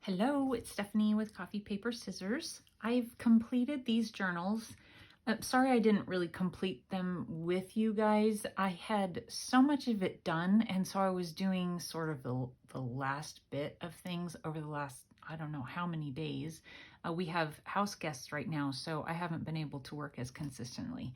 Hello, it's Stephanie with Coffee Paper Scissors. I've completed these journals. Sorry I didn't really complete them with you guys. I had so much of it done, and so I was doing sort of the last bit of things over the last, I don't know how many days. We have house guests right now, so I haven't been able to work as consistently.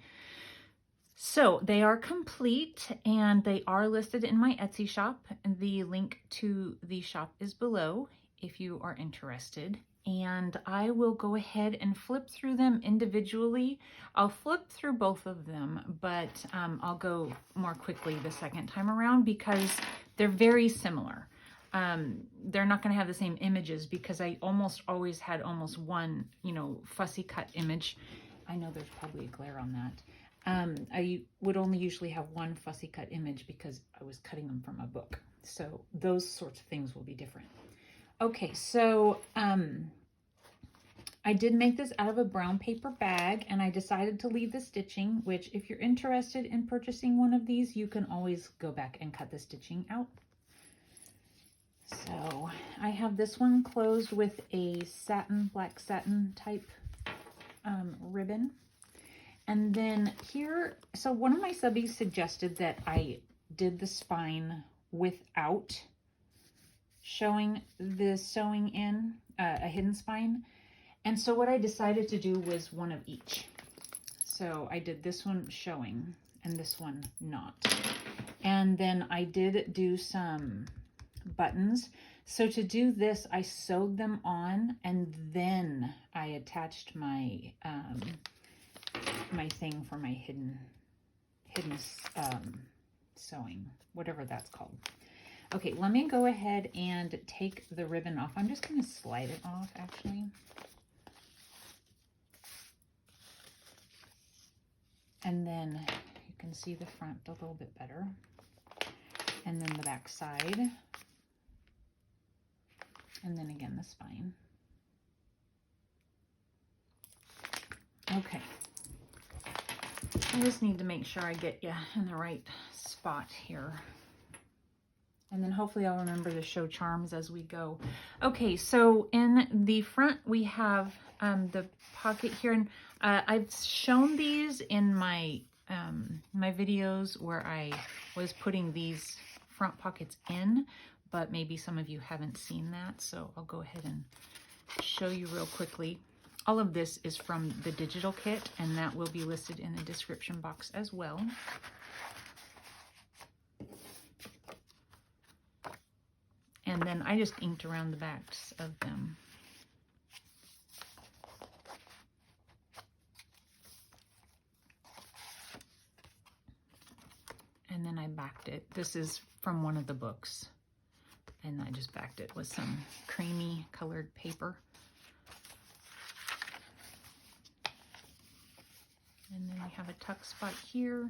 So they are complete and they are listed in my Etsy shop. The link to the shop is below if you are interested. And I will go ahead and flip through them individually. I'll flip through both of them, but I'll go more quickly the second time around because they're very similar. They're not going to have the same images because I almost always had almost one, fussy cut image. I know there's probably a glare on that. I would only usually have one fussy cut image because I was cutting them from a book. So those sorts of things will be different. Okay, so I did make this out of a brown paper bag, and I decided to leave the stitching, which if you're interested in purchasing one of these, you can always go back and cut the stitching out. So I have this one closed with a black satin type ribbon. And then here, so one of my subbies suggested that I did the spine without showing the sewing in, a hidden spine. And so what I decided to do was one of each. So I did this one showing and this one not. And then I did do some buttons. So to do this, I sewed them on and then I attached my my thing for my hidden sewing, whatever that's called. Okay, let me go ahead and take the ribbon off. I'm just going to slide it off, actually. And then you can see the front a little bit better. And then the back side. And then again, the spine. Okay. I just need to make sure I get you in the right spot here. And then hopefully I'll remember to show charms as we go. Okay, so in the front we have the pocket here. And I've shown these in my my videos where I was putting these front pockets in, but maybe some of you haven't seen that. So I'll go ahead and show you real quickly. All of this is from the digital kit, and that will be listed in the description box as well. And then I just inked around the backs of them. And then I backed it. This is from one of the books. And I just backed it with some creamy colored paper. And then we have a tuck spot here.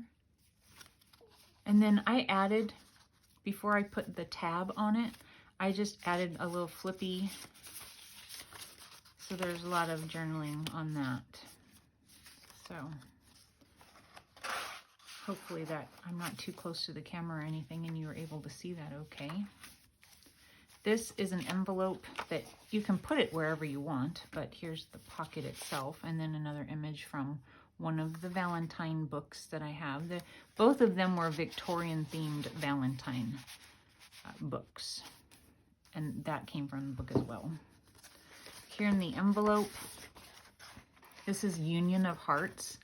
And then I added, before I put the tab on it, I just added a little flippy. So there's a lot of journaling on that. So hopefully that I'm not too close to the camera or anything and you were able to see that okay. This is an envelope that you can put it wherever you want, but here's the pocket itself, and then another image from one of the Valentine books that I have. Both of them were Victorian themed Valentine books, and that came from the book as well. Here in the envelope, this is Union of Hearts,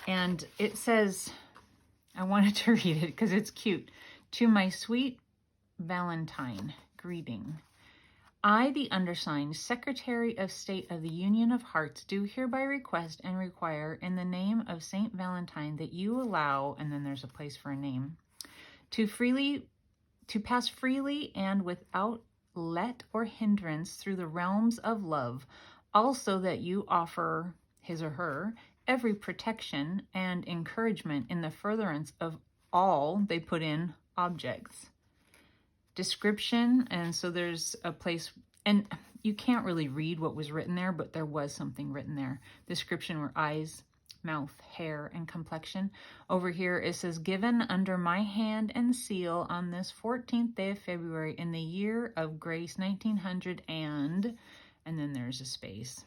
and it says, I wanted to read it because it's cute. To my sweet Valentine, greeting. I, the undersigned, Secretary of State of the Union of Hearts, do hereby request and require in the name of Saint Valentine that you allow, and then there's a place for a name, to pass freely and without let or hindrance through the realms of love, also that you offer his or her every protection and encouragement in the furtherance of all, they put in, objects. Description, and so there's a place, and you can't really read what was written there, but there was something written there. Description were eyes, mouth, hair, and complexion. Over here it says, given under my hand and seal on this 14th day of February in the year of grace 1900 and then there's a space.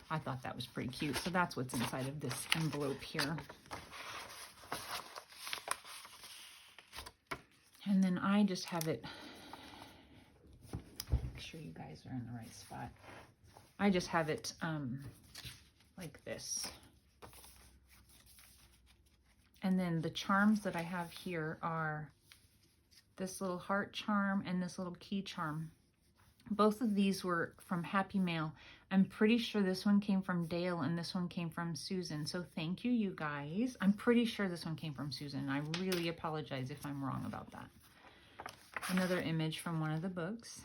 I thought that was pretty cute. So that's what's inside of this envelope here. And then I just have it, make sure you guys are in the right spot. I just have it like this. And then the charms that I have here are this little heart charm and this little key charm. Both of these were from Happy Mail. I'm pretty sure this one came from Dale and this one came from Susan. So thank you, you guys. I'm pretty sure this one came from Susan. I really apologize if I'm wrong about that. Another image from one of the books.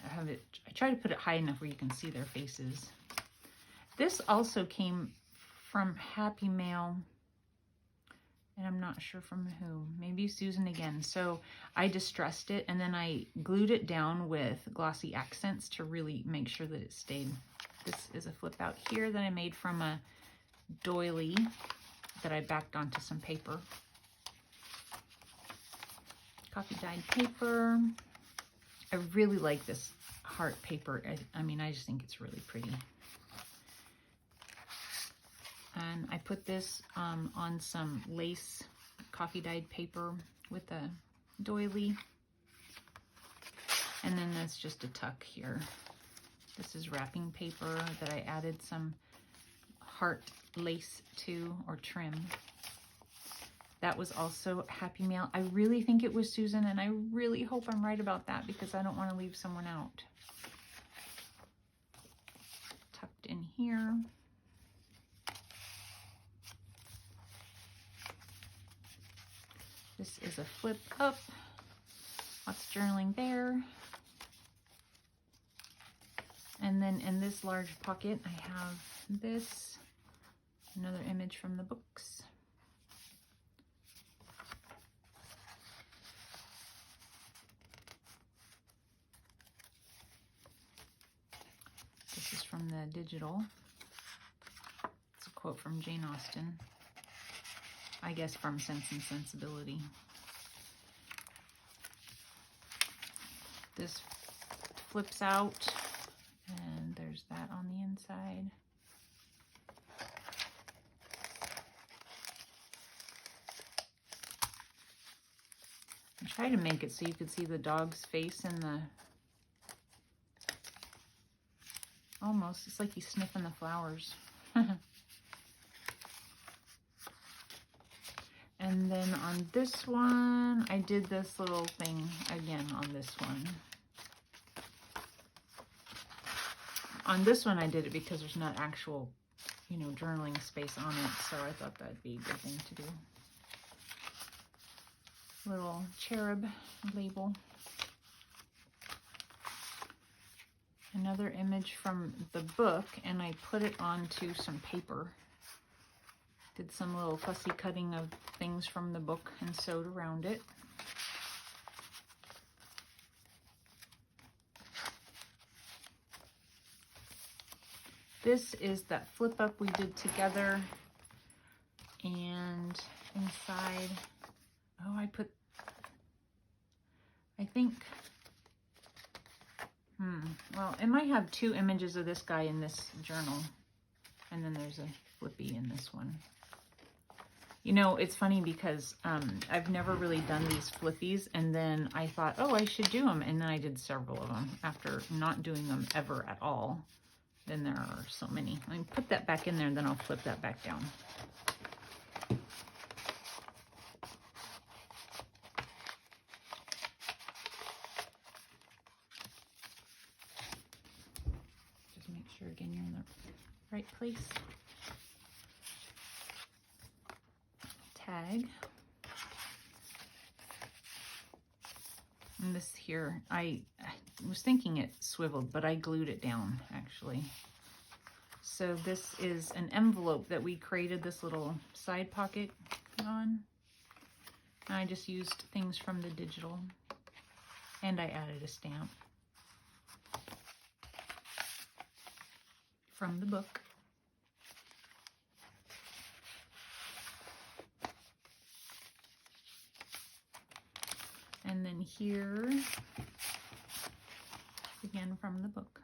I try to put it high enough where you can see their faces. This also came from Happy Mail, and I'm not sure from who. Maybe Susan again. So I distressed it, and then I glued it down with glossy accents to really make sure that it stayed. This is a flip out here that I made from a doily that I backed onto some paper. Coffee dyed paper. I really like this heart paper. I mean, I just think it's really pretty. And I put this on some lace coffee dyed paper with a doily. And then that's just a tuck here. This is wrapping paper that I added some heart lace to, or trim. That was also Happy Mail. I really think it was Susan, and I really hope I'm right about that because I don't want to leave someone out. Tucked in here. This is a flip up. Lots of journaling there. And then in this large pocket, I have this. Another image from the books. This is from the digital. It's a quote from Jane Austen. I guess from Sense and Sensibility. This flips out, and there's that on the inside. I tried to make it so you could see the dog's face in the, almost, it's like he's sniffing the flowers. And then on this one, I did this little thing again on this one. On this one, I did it because there's not actual, you know, journaling space on it, so I thought that'd be a good thing to do. Little cherub label. Another image from the book, and I put it onto some paper. Did some little fussy cutting of things from the book and sewed around it. This is that flip up we did together, and inside, oh, I put, I think, well, it might have two images of this guy in this journal, and then there's a flippy in this one. You know, it's funny because I've never really done these flippies, and then I thought, oh, I should do them, and then I did several of them after not doing them ever at all. Then there are so many. I can put that back in there, and then I'll flip that back down. Just make sure, again, you're in the right place. Tag. And this here, I was thinking it swiveled, but I glued it down actually. So this is an envelope that we created this little side pocket on. And I just used things from the digital, and I added a stamp. from the book. And then here, again from the book.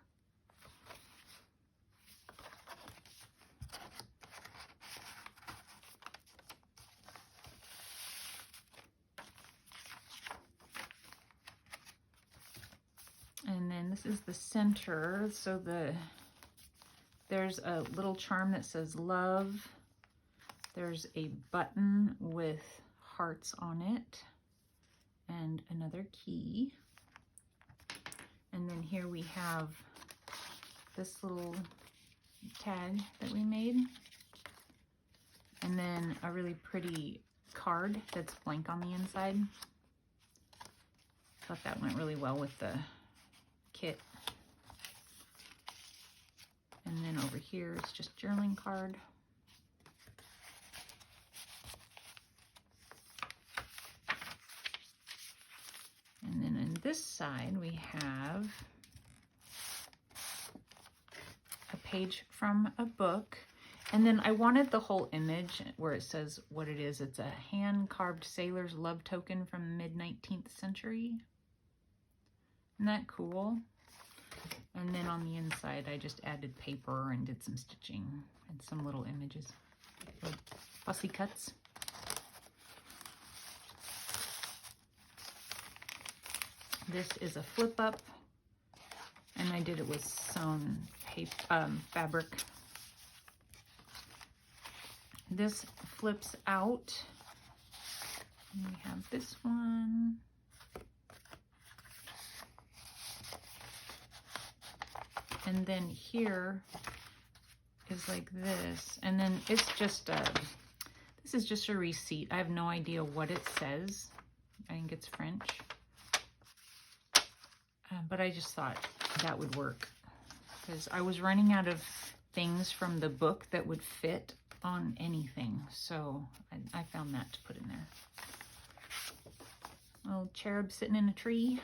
And then this is the center. So there's a little charm that says love. There's a button with hearts on it and another key. And then here we have this little tag that we made. And then a really pretty card that's blank on the inside. Thought that went really well with the kit. And then over here it's just journaling card. And then on this side we have a page from a book. And then I wanted the whole image where it says what it is. It's a hand-carved sailor's love token from the mid-19th century. Isn't that cool? And then on the inside, I just added paper and did some stitching and some little images. Little fussy cuts. This is a flip up, and I did it with sewn paper, fabric. This flips out. And we have this one. And then here is like this. And then it's just this is just a receipt. I have no idea what it says. I think it's French. But I just thought that would work because I was running out of things from the book that would fit on anything. So I found that to put in there. Little cherub sitting in a tree.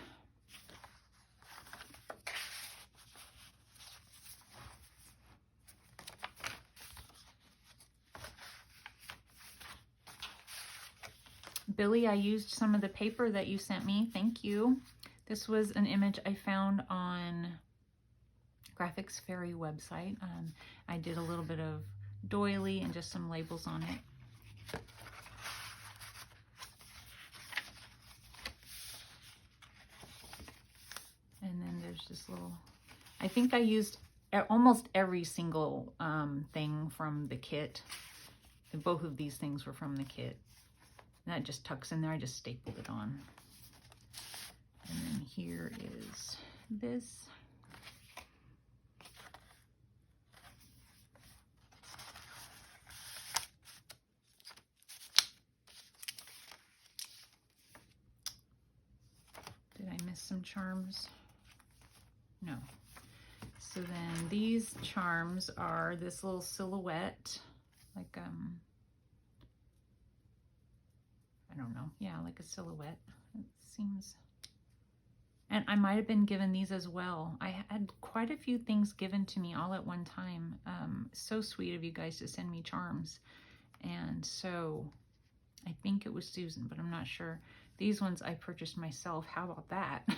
Billy, I used some of the paper that you sent me. Thank you. This was an image I found on Graphics Fairy website. I did a little bit of doily and just some labels on it. And then there's this little, I think I used almost every single thing from the kit. Both of these things were from the kit. And that just tucks in there. I just stapled it on. And then here is this. Did I miss some charms? No. So then these charms are this little silhouette, like I don't know. Yeah, like a silhouette. It seems. And I might have been given these as well. I had quite a few things given to me all at one time. So sweet of you guys to send me charms. And so I think it was Susan, but I'm not sure. These ones I purchased myself. How about that?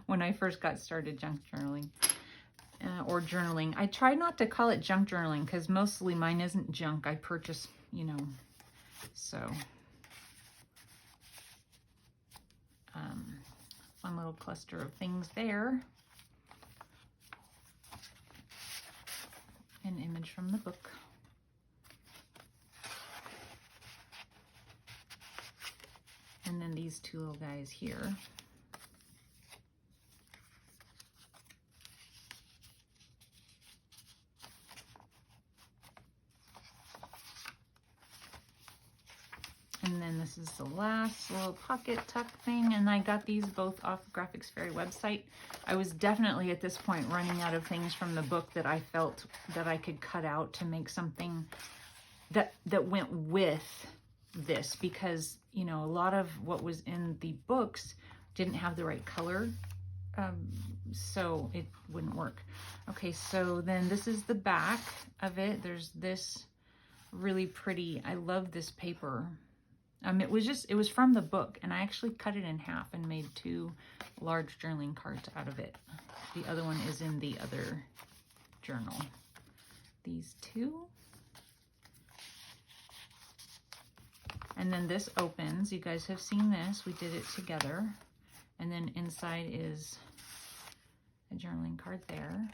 When I first got started junk journaling. Or journaling. I try not to call it junk journaling because mostly mine isn't junk. I purchase, you know, so... fun little cluster of things there. An image from the book. And then these two little guys here. And then this is the last little pocket tuck thing. And I got these both off the Graphics Fairy website. I was definitely at this point running out of things from the book that I felt that I could cut out to make something that went with this. Because, you know, a lot of what was in the books didn't have the right color. so it wouldn't work. Okay, so then this is the back of it. There's this really pretty, I love this paper. It was from the book, and I actually cut it in half and made 2 large journaling cards out of it. The other one is in the other journal. These 2. And then this opens. You guys have seen this. We did it together. And then inside is a journaling card there.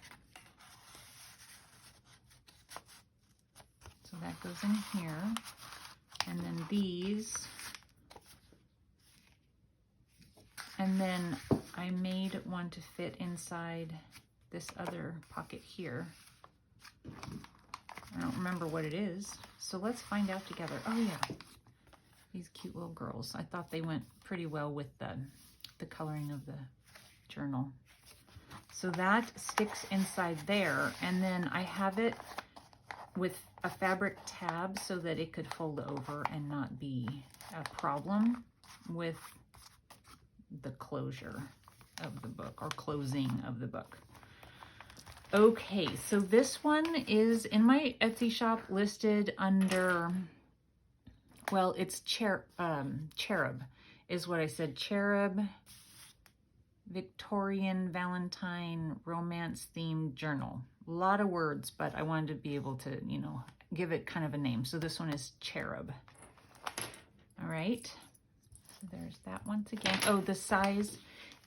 So that goes in here. And then these. And then I made one to fit inside this other pocket here. I don't remember what it is. So let's find out together. Oh yeah, these cute little girls. I thought they went pretty well with the coloring of the journal. So that sticks inside there. And then I have it with a fabric tab so that it could fold over and not be a problem with the closure of the book, or closing of the book. Okay, so this one is in my Etsy shop listed under, well, it's Cherub is what I said. Cherub Victorian Valentine romance themed journal. A lot of words, but I wanted to be able to, you know, give it kind of a name. So this one is Cherub. All right, so there's that once again. Oh, the size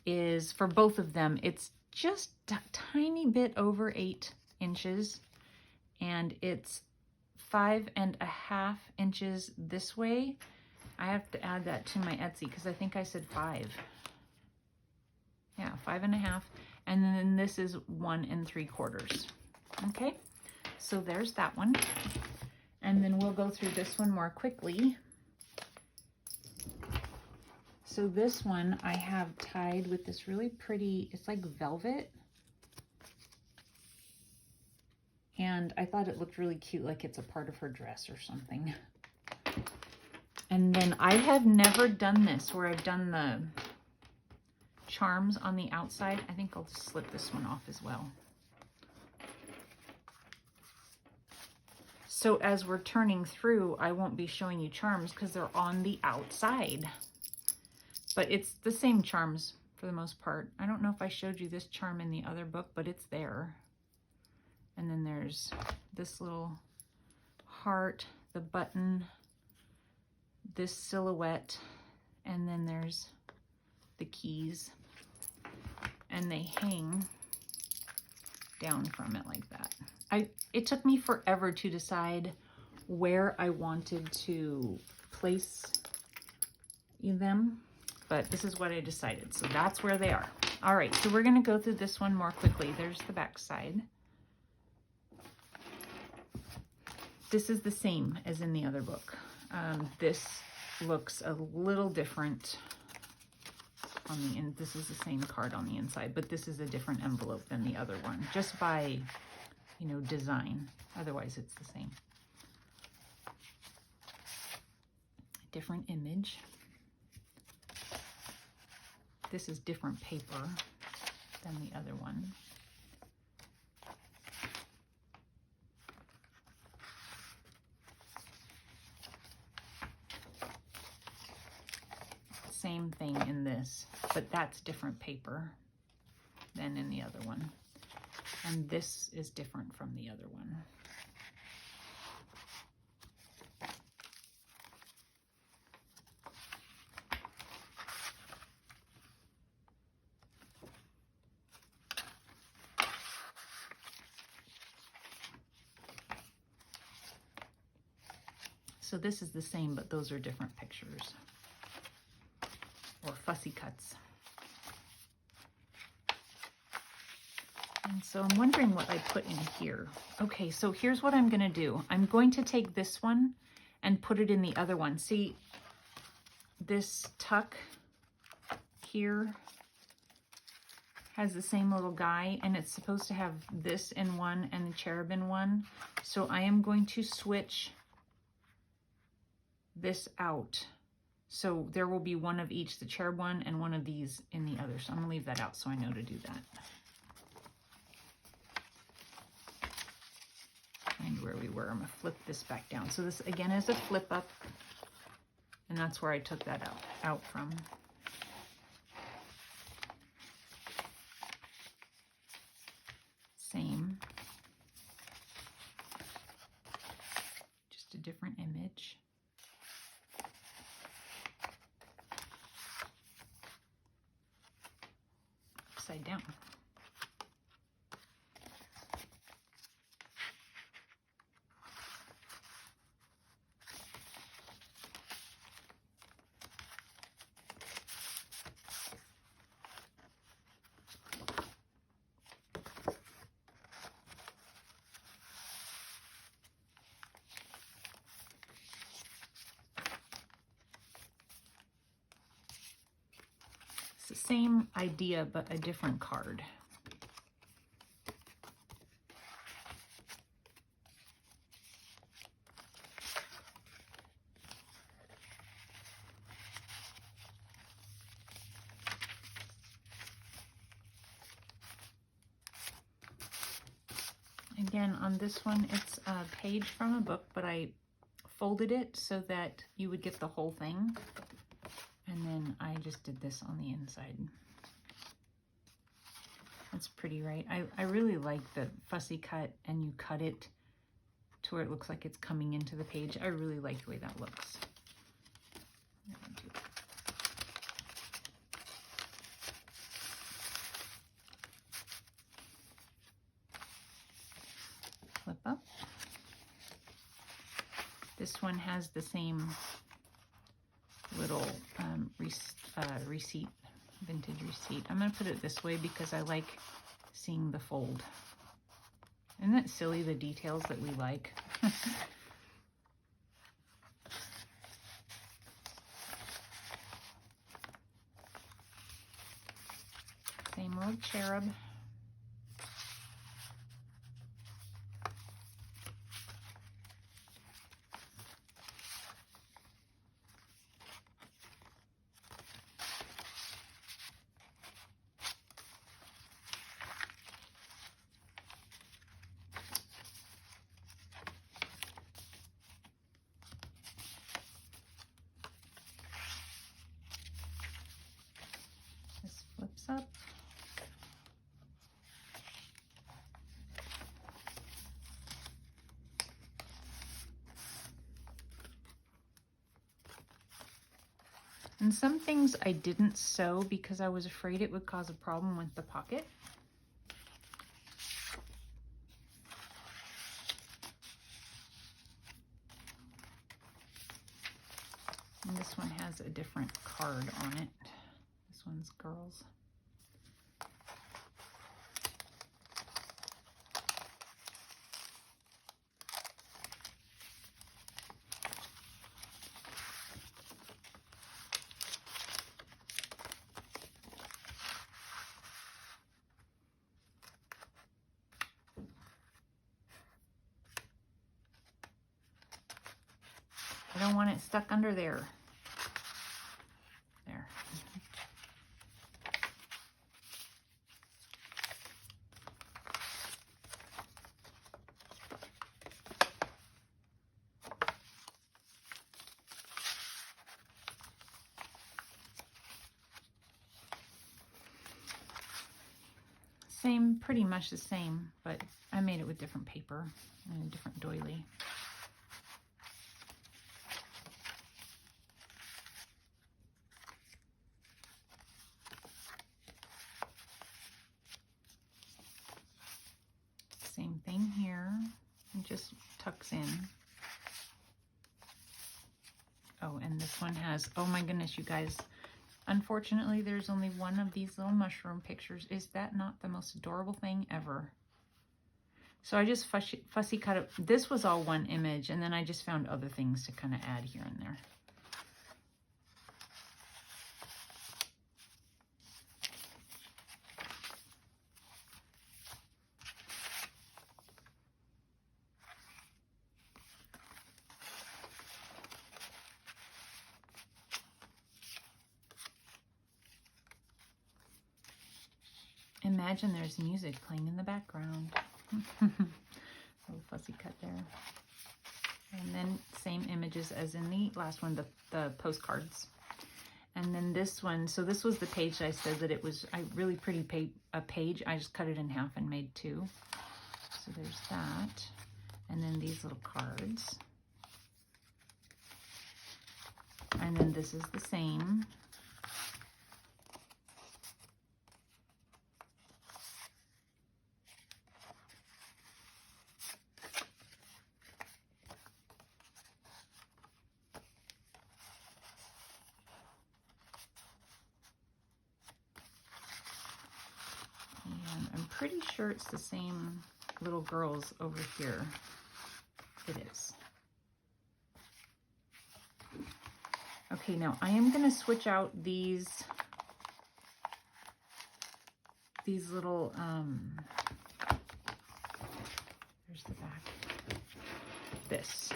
is, for both of them, it's just a tiny bit over 8 inches, and it's 5.5 inches this way. I have to add that to my Etsy because I think I said 5. Yeah, 5.5. And then this is 1 3/4. Okay, so there's that one. And then we'll go through this one more quickly. So this one I have tied with this really pretty, it's like velvet. And I thought it looked really cute, like it's a part of her dress or something. And then I have never done this where I've done the charms on the outside. I think I'll just slip this one off as well. So as we're turning through, I won't be showing you charms because they're on the outside. But it's the same charms for the most part. I don't know if I showed you this charm in the other book, but it's there. And then there's this little heart, the button, this silhouette, and then there's the keys. And they hang down from it like that. It took me forever to decide where I wanted to place them, but this is what I decided. So that's where they are. All right, so we're gonna go through this one more quickly. There's the back side. This is the same as in the other book. This looks a little different on the end. This is the same card on the inside, but this is a different envelope than the other one, just by, you know, design. Otherwise it's the same. Different image. This is different paper than the other one. Same thing in this, but that's different paper than in the other one. And this is different from the other one. So this is the same, but those are different pictures. Or fussy cuts. And so I'm wondering what I put in here. Okay, so here's what I'm gonna do. I'm going to take this one and put it in the other one. See, this tuck here has the same little guy, and it's supposed to have this in one and the cherub in one. So I am going to switch this out So there will be one of each, the cherub one and one of these in the other. So I'm gonna leave that out so I know to do that. Find where we were. I'm gonna flip this back down. So this again is a flip up, and that's where I took that out from. Same. Just a different image. Upside down. The same idea, but a different card. Again, on this one, it's a page from a book, but I folded it so that you would get the whole thing. And then I just did this on the inside. That's pretty, right? I really like the fussy cut, and you cut it to where it looks like it's coming into the page. I really like the way that looks. Flip up. This one has the same little receipt, vintage receipt. I'm going to put it this way because I like seeing the fold. Isn't that silly, the details that we like? Same little cherub. Flips up. And some things I didn't sew because I was afraid it would cause a problem with the pocket. And this one has a different card on it. This one's girls. I don't want it stuck under there. There. Same, pretty much the same, but I made it with different paper and a different doily. Same thing here, it just tucks in. Oh, and this one has, oh my goodness, you guys, unfortunately there's only one of these little mushroom pictures. Is that not the most adorable thing ever? So I just fussy cut it. This was all one image, and then I just found other things to kind of add here and there. Imagine there's music playing in the background. Little fussy cut there. And then same images as in the last one, the postcards. And then this one, so this was the page I said that it was a really pretty page. I just cut it in half and made 2. So there's that. And then these little cards. And then this is the same. And I'm pretty sure it's the same little girls over here. It is. Okay, now I am going to switch out these little, there's the back, this.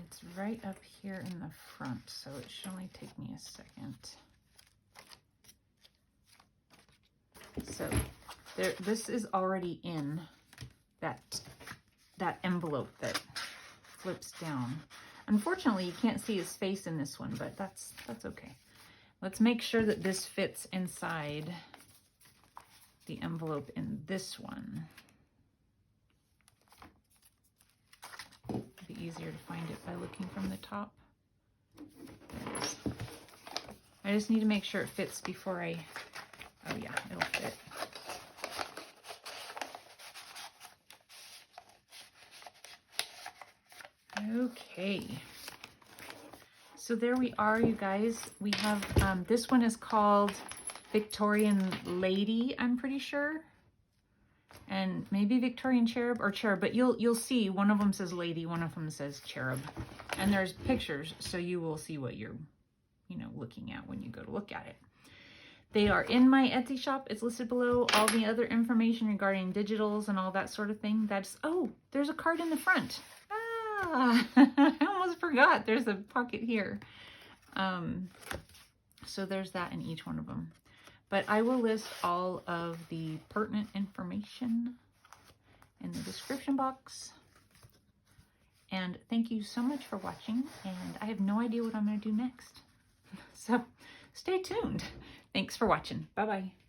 It's right up here in the front, so it should only take me a second. So this is already in that envelope that flips down. Unfortunately, you can't see his face in this one, but that's okay. Let's make sure that this fits inside the envelope in this one. It'd be easier to find it by looking from the top. There it is. I just need to make sure it fits before I, oh yeah, it'll fit. Okay, so there we are, you guys. We have, this one is called Victorian Lady, I'm pretty sure. And maybe Victorian Cherub or Cherub, but you'll see one of them says Lady, one of them says Cherub. And there's pictures, so you will see what you're, looking at when you go to look at it. They are in my Etsy shop. It's listed below. All the other information regarding digitals and all that sort of thing. Oh, there's a card in the front. I almost forgot. There's a pocket here. So there's that in each one of them. But I will list all of the pertinent information in the description box. And thank you so much for watching. And I have no idea what I'm going to do next. So stay tuned. Thanks for watching. Bye-bye.